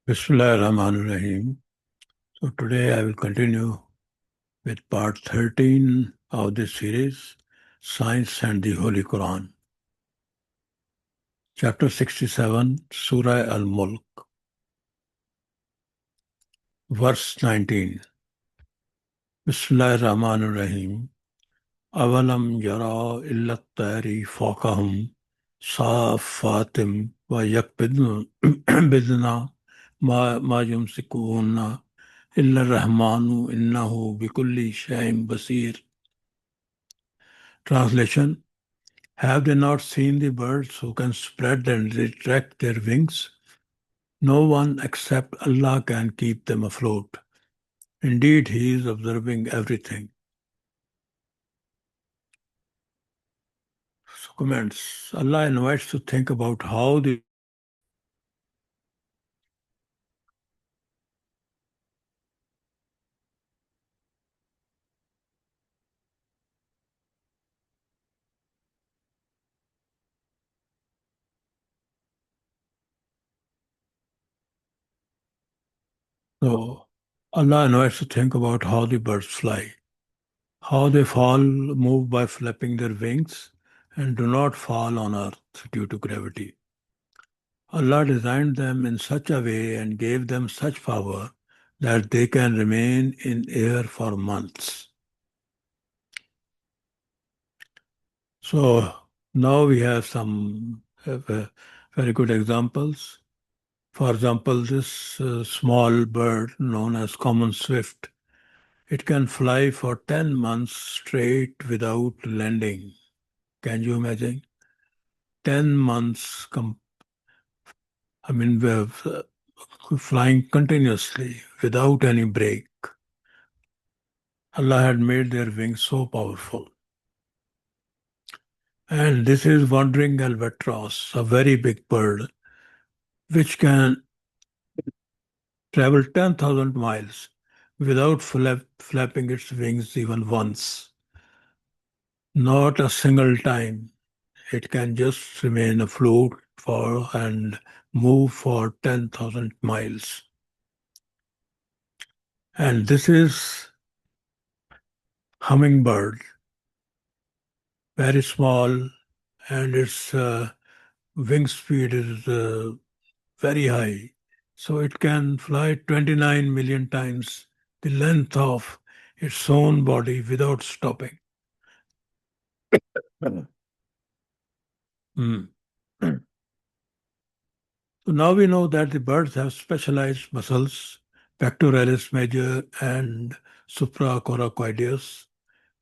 Bismillahirrahmanirrahim. So today I will continue with part 13 of this series, Science and the Holy Quran. Chapter 67, Surah Al-Mulk, verse 19. Bismillahirrahmanirrahim. Avalam yara illa tari fawqahum safatim wa yakbidna ma yumsikuhunna illa rahmanu innahu bikulli shay'in basir. Translation: Have they not seen the birds who can spread and retract their wings? No one except Allah can keep them afloat. Indeed, He is observing everything. So comments. Allah invites to think about how the so Allah invites to think about how the birds fly, how they fall, move by flapping their wings, and do not fall on earth due to gravity. Allah designed them in such a way and gave them such power that they can remain in air for months. So now we have some very good examples. For example, this small bird known as common swift, it can fly for 10 months straight without landing. Can you imagine? 10 months, flying continuously without any break. Allah had made their wings so powerful. And this is wandering albatross, a very big bird, which can travel 10,000 miles without flapping its wings even once. Not a single time. It can just remain afloat for and move for 10,000 miles. And this is hummingbird, very small, and its wing speed is very high. So it can fly 29 million times the length of its own body without stopping. Mm. So now we know that the birds have specialized muscles, pectoralis major and supracoracoideus,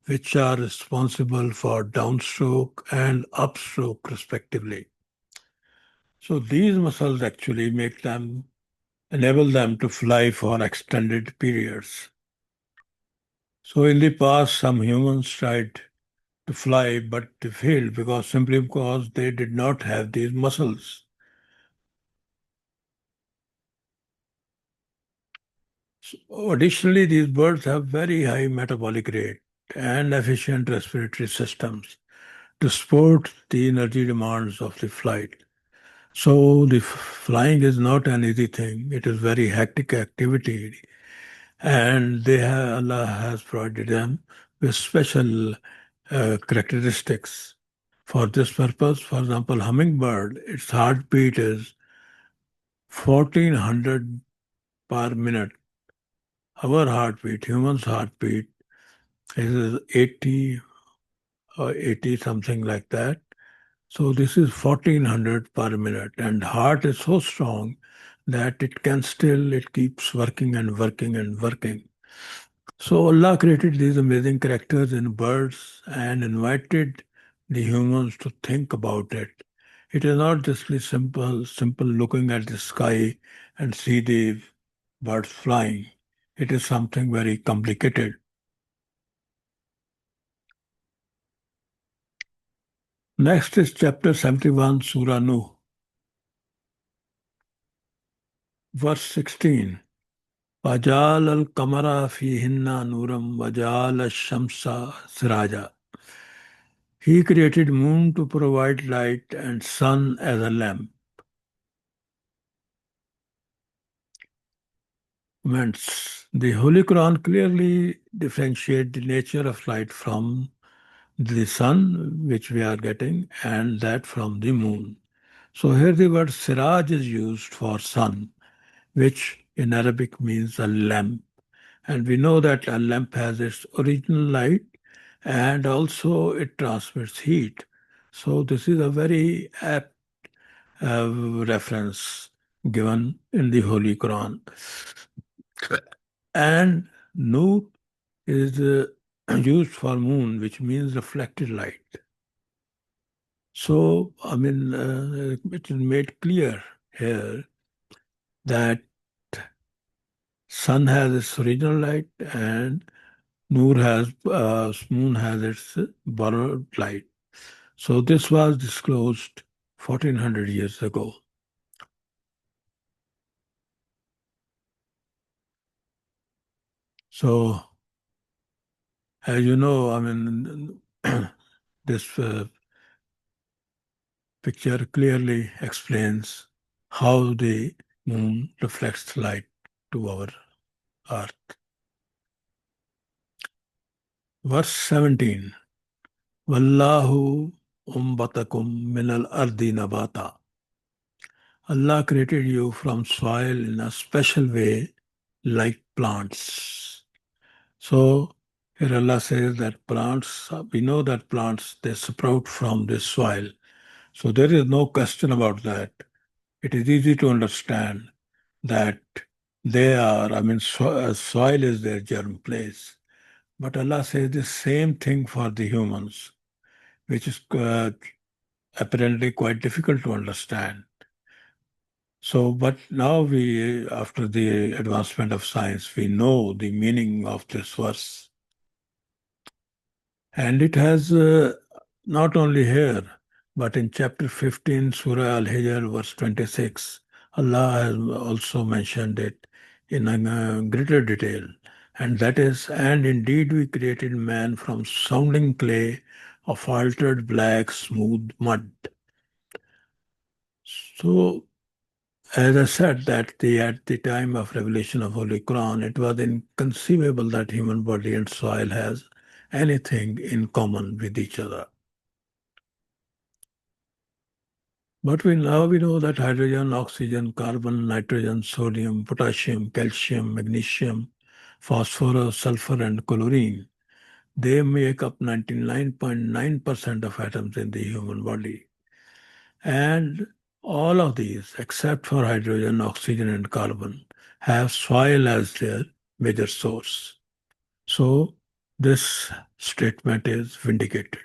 which are responsible for downstroke and upstroke respectively. So these muscles actually enable them to fly for extended periods. So in the past, some humans tried to fly, but they failed simply because they did not have these muscles. So additionally, these birds have very high metabolic rate and efficient respiratory systems to support the energy demands of the flight. So the flying is not an easy thing. It is very hectic activity, and Allah has provided them with special characteristics for this purpose. For example, hummingbird, its heartbeat is 1400 per minute. Our heartbeat, human's heartbeat, is 80 or 80 something like that. So this is 1400 per minute, and heart is so strong that it keeps working and working and working. So Allah created these amazing characters in birds and invited the humans to think about it. It is not just simple looking at the sky and see the birds flying. It is something very complicated. Next is chapter 71, Surah Nuh, verse 16. وَجَعَلَ الْقَمَرَ فِيهِنَّ نُورًا وَجَعَلَ الشَّمْسَ سِرَاجًا. He created moon to provide light and sun as a lamp. Comments. The Holy Quran clearly differentiates the nature of light from the sun, which we are getting, and that from the moon. So here the word siraj is used for sun, which in Arabic means a lamp. And we know that a lamp has its original light and also it transmits heat. So this is a very apt reference given in the Holy Quran. And Nur is used for moon, which means reflected light. So, I mean, it is made clear here that sun has its original light and moon has its borrowed light. So this was disclosed 1400 years ago. So, as you know, I mean, this picture clearly explains how the moon reflects light to our earth. Verse 17. Wallahu umbatakum minal ardi nabata. Allah created you from soil in a special way, like plants. So here Allah says that plants, we know that plants, they sprout from this soil. So there is no question about that. It is easy to understand that they are, I mean, soil is their germ place. But Allah says the same thing for the humans, which is apparently quite difficult to understand. So, but now we, after the advancement of science, we know the meaning of this verse. And it has not only here, but in chapter 15, Surah Al-Hijr, verse 26, Allah has also mentioned it in a greater detail. And that is, and indeed we created man from sounding clay of altered black, smooth mud. So, as I said, that at the time of revelation of Holy Quran, it was inconceivable that human body and soil has anything in common with each other. But we know that hydrogen, oxygen, carbon, nitrogen, sodium, potassium, calcium, magnesium, phosphorus, sulfur, and chlorine, they make up 99.9% of atoms in the human body. And all of these, except for hydrogen, oxygen, and carbon, have soil as their major source. So this statement is vindicated.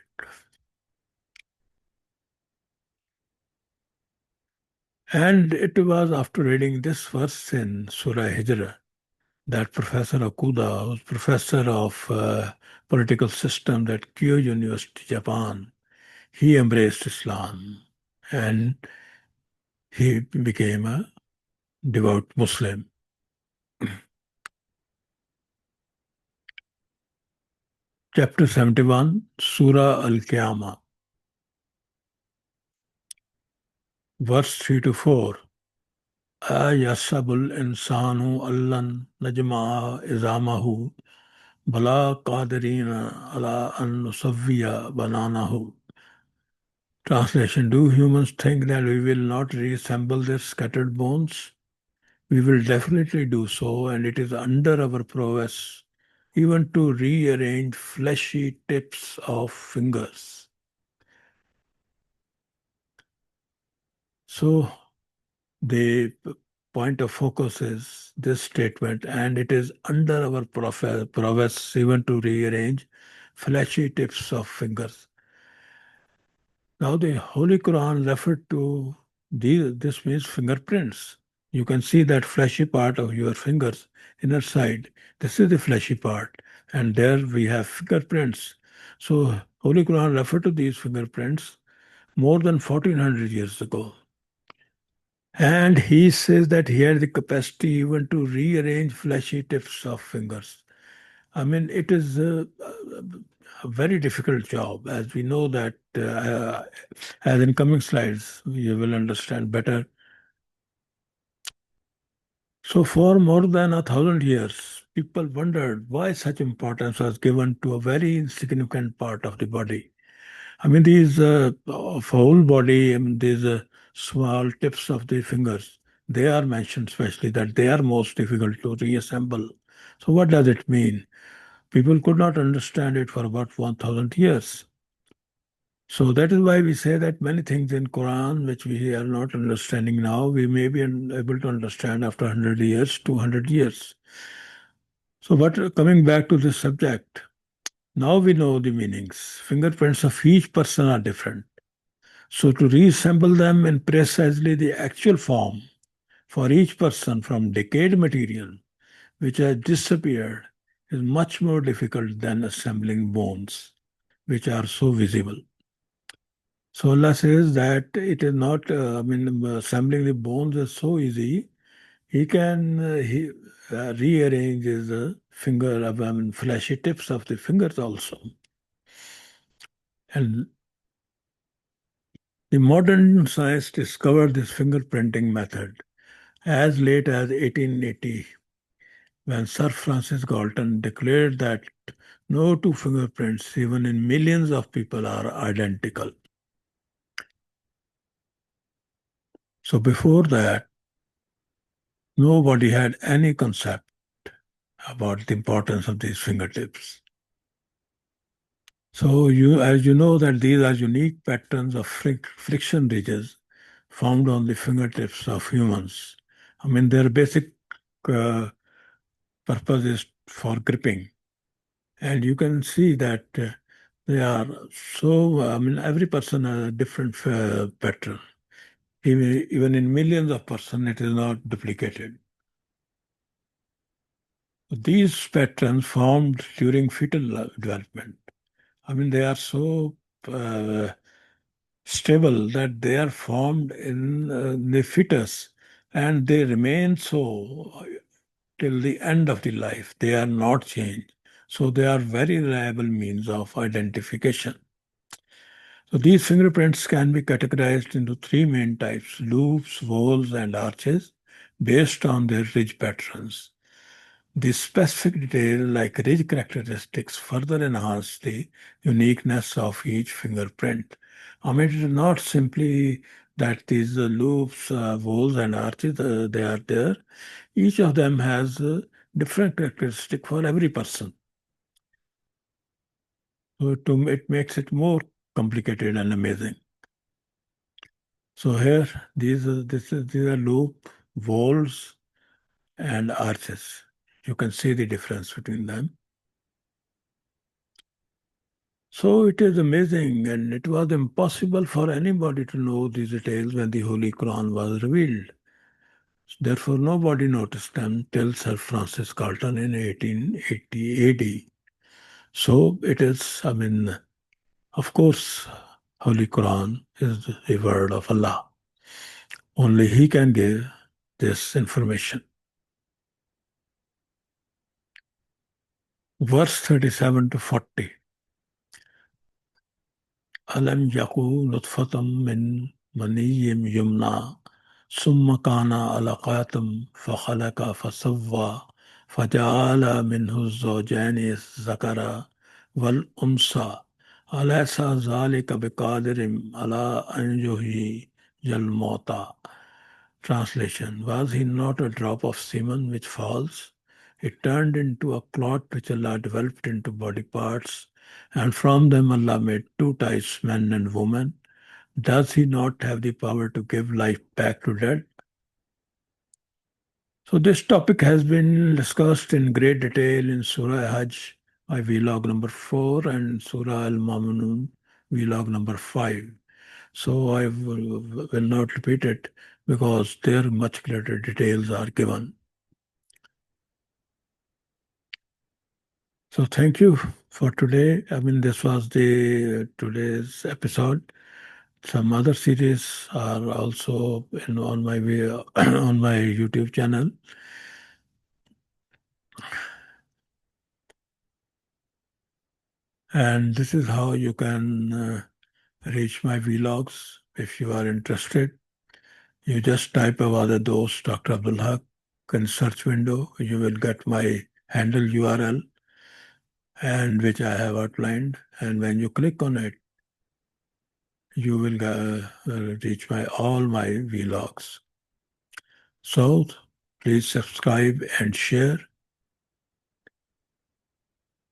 And it was after reading this verse in Surah Hijrah that Professor Okuda, who's professor of political system at Kyoto University, Japan, he embraced Islam and he became a devout Muslim. Chapter 71, Surah Al-Qiyamah, verse 3 to 4. Ayasabul insanu allan najma'a izamahu bala qadirina ala an nusawwiya bananahu. Translation. Do humans think that we will not reassemble their scattered bones? We will definitely do so, and it is under our prowess even to rearrange fleshy tips of fingers. So, the point of focus is this statement, and it is under our prowess even to rearrange fleshy tips of fingers. Now, the Holy Quran referred to this means fingerprints. You can see that fleshy part of your fingers, inner side. This is the fleshy part, and there we have fingerprints. So, Holy Quran referred to these fingerprints more than 1400 years ago. And he says that he had the capacity even to rearrange fleshy tips of fingers. I mean, it is a very difficult job, as we know that, as in coming slides, you will understand better. So, for more than 1,000 years, people wondered why such importance was given to a very insignificant part of the body. I mean, these of whole body, these small tips of the fingers, they are mentioned especially that they are most difficult to reassemble. So, what does it mean? People could not understand it for about 1,000 years. So that is why we say that many things in Quran which we are not understanding now, we may be able to understand after 100 years, 200 years. So, but coming back to this subject, now we know the meanings. Fingerprints of each person are different. So, to reassemble them in precisely the actual form for each person from decayed material which has disappeared is much more difficult than assembling bones which are so visible. So Allah says that it is not, assembling the bones is so easy. He can rearrange his finger, fleshy tips of the fingers also. And the modern science discovered this fingerprinting method as late as 1880, when Sir Francis Galton declared that no two fingerprints, even in millions of people, are identical. So before that, nobody had any concept about the importance of these fingertips. So as you know, that these are unique patterns of friction ridges found on the fingertips of humans. I mean, their basic uh, purpose is for gripping, and you can see that they are so. I mean, every person has a different pattern. Even in millions of persons, it is not duplicated. These patterns formed during fetal development. I mean, they are so uh, stable that they are formed in the fetus and they remain so till the end of the life. They are not changed. So they are very reliable means of identification. So these fingerprints can be categorized into three main types: loops, whorls, and arches, based on their ridge patterns. The specific detail, like ridge characteristics, further enhance the uniqueness of each fingerprint. I mean, it is not simply that these loops, whorls, and arches they are there. Each of them has a different characteristic for every person. So it makes it more complicated and amazing. So here, these are loop, whorls, and arches. You can see the difference between them. So it is amazing, and it was impossible for anybody to know these details when the Holy Quran was revealed. Therefore, nobody noticed them till Sir Francis Galton in 1880 AD. So it is, of course, Holy Quran is the word of Allah. Only He can give this information. Verse 37 to 40. ألم يكن نطفة من مني يمنى ثم كان علقة فخلق فسوى فجعل منه الزوجين الذكر والأنثى أليس ذلك بقادر على أن يحيي الموتى. Translation: Was he not a drop of semen which falls? It turned into a clot which Allah developed into body parts, and from them Allah made two types, men and women. Does he not have the power to give life back to dead? So this topic has been discussed in great detail in Surah Hajj, my vlog number 4, and Surah Al-Mamunun, vlog number 5. So I will not repeat it because there much greater details are given. So thank you for today. I mean, this was the today's episode. Some other series are also on my way on my YouTube channel. And this is how you can reach my vlogs if you are interested. You just type Awada Dost Dr. Abdul Haq in search window, you will get my handle URL and which I have outlined. And when you click on it, you will reach all my vlogs. So please subscribe and share.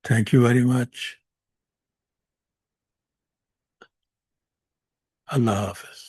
Thank you very much. Allah Hafiz.